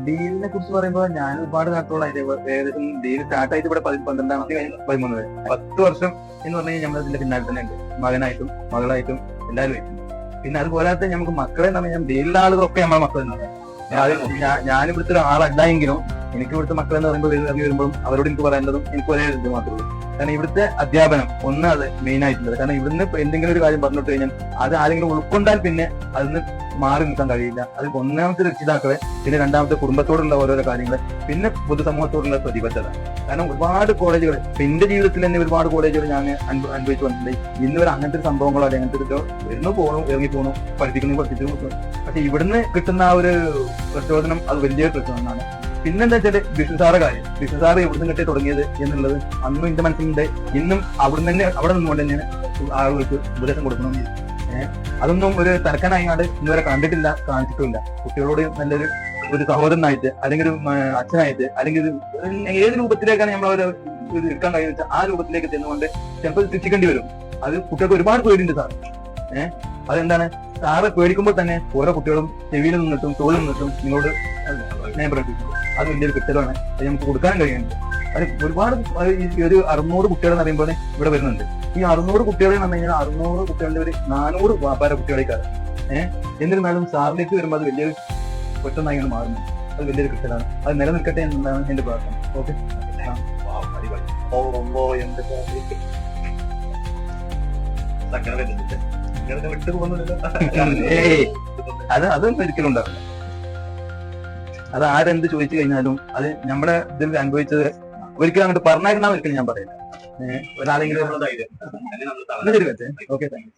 ഡീലിനെ കുറിച്ച് പറയുമ്പോൾ ഞാൻ ഒരുപാട് കാലത്തോളം ഏകദേശം ഡീൽ സ്റ്റാർട്ട് ആയിട്ട് ഇവിടെ 12-ാമത്തെ കഴിഞ്ഞ് 13 10 വർഷം എന്ന് പറഞ്ഞു കഴിഞ്ഞാൽ നമ്മൾ അതിന്റെ പിന്നാലെ തന്നെ ഉണ്ട്. മകനായിട്ടും മകളായിട്ടും എല്ലാവരും ആയിട്ടും. പിന്നെ അതുപോലാത്ത നമുക്ക് മക്കളെ എന്ന് പറഞ്ഞാൽ ഡീലിലെ ആളുകളൊക്കെ നമ്മളെ മക്കൾ എന്നാണ്. ഞാൻ ഇവിടുത്തെ ഒരാളല്ല എങ്കിലും എനിക്ക് ഇവിടുത്തെ മക്കളെന്ന് പറയുമ്പോൾ ഇറങ്ങി വരുമ്പോഴും അവരോട് എനിക്ക് പറയാനുള്ളതും എനിക്ക് ഒരേ ഇത് മാത്രമേ ഉള്ളൂ. കാരണം ഇവിടുത്തെ അധ്യാപനം അത് മെയിൻ ആയിട്ടുള്ളത്. കാരണം ഇവിടുന്ന് എന്തെങ്കിലും ഒരു കാര്യം പറഞ്ഞിട്ട് കഴിഞ്ഞാൽ അത് ആരെങ്കിലും ഉൾക്കൊണ്ടാൽ പിന്നെ അതിന് മാറി നിൽക്കാൻ കഴിയില്ല. അത് ഒന്നാമത്തെ രക്ഷിതാക്കളെ, പിന്നെ രണ്ടാമത്തെ കുടുംബത്തോടുള്ള ഓരോരോ കാര്യങ്ങള്, പിന്നെ പൊതുസമൂഹത്തോടുള്ള പ്രതിബദ്ധത. കാരണം ഒരുപാട് കോളേജുകൾ എന്റെ ജീവിതത്തിൽ തന്നെ ഒരുപാട് കോളേജുകൾ ഞാൻ അനുഭവിച്ചു വന്നിട്ടുണ്ട്. ഇന്ന് വരെ അങ്ങനത്തെ സംഭവങ്ങളോ അല്ലെങ്കിൽ അങ്ങനത്തെ വരുന്നു പോകണു, ഇറങ്ങി പോകണു, പഠിപ്പിച്ചു. പക്ഷെ ഇവിടുന്ന് കിട്ടുന്ന ആ ഒരു പ്രചോദനം അത് വലിയൊരു പ്രചോദനമാണ്. പിന്നെന്താ വെച്ചാല് ബിസിനസ്സാറെ കാര്യം. ബിസിനസ്സാറ് എവിടുന്ന് കിട്ടി തുടങ്ങിയത് എന്നുള്ളത് അന്നും എന്റെ മനസ്സിലുണ്ട്. ഇന്നും അവിടെ നിന്നുകൊണ്ട് തന്നെയാണ് ആളുകൾക്ക് ഉപദേശം കൊടുക്കണം. അതൊന്നും ഒരു തരക്കനായിക്കാണ്ട് ഇന്നുവരെ കണ്ടിട്ടില്ല, കാണിച്ചിട്ടില്ല. കുട്ടികളോട് നല്ലൊരു സഹോദരനായിട്ട് അല്ലെങ്കിൽ ഒരു അച്ഛനായിട്ട് അല്ലെങ്കിൽ ഏത് രൂപത്തിലേക്കാണ് നമ്മൾ ഒരു ഇരിക്കാൻ കഴിയുന്ന ആ രൂപത്തിലേക്ക് ചെന്നുകൊണ്ട് ചിലപ്പോൾ ശിക്ഷിക്കേണ്ടി വരും. അത് കുട്ടികൾക്ക് ഒരുപാട് പേടിയുണ്ട് സാർ. അതെന്താണ്, സാറ് പേടിക്കുമ്പോൾ തന്നെ ഓരോ കുട്ടികളും ചെവിയിൽ നിന്നിട്ടും തോളിൽ നിന്നിട്ടും നിങ്ങളോട് സ്നേഹം പ്രകടിപ്പിക്കും. അത് വലിയൊരു കിട്ടലാണ്. അത് നമുക്ക് കൊടുക്കാനും കഴിയുന്നുണ്ട്. അത് ഒരുപാട് ഒരു 600 കുട്ടികൾ എന്ന് പറയുമ്പോൾ ഇവിടെ വരുന്നുണ്ട്. ഈ 600 കുട്ടികളെ എന്ന് പറഞ്ഞു കഴിഞ്ഞാൽ 600 കുട്ടികളുടെ ഒരു 400 വ്യാപാര കുട്ടികളേക്കാണ്. എന്നിരുന്നാലും സാറിലേക്ക് വരുമ്പോൾ അത് വലിയൊരു പെട്ടെന്നായി മാറുന്നു. അത് വലിയൊരു കിട്ടലാണ്. അത് നിലനിൽക്കട്ടെ എന്നാണ് എന്റെ പ്രാർത്ഥന. ഓക്കെ, അതൊന്നും ഒരിക്കലും ഉണ്ടാവില്ല. അത് ആരെന്ത് ചോദിച്ചു കഴിഞ്ഞാലും അത് നമ്മുടെ ഇതിൽ അനുഭവിച്ചത് ഒരിക്കലും അങ്ങോട്ട് പറഞ്ഞായിരുന്നാ ഒരിക്കലും ഞാൻ പറയില്ല. ഒരാളെങ്കിലും ഓക്കെ, താങ്ക് യു.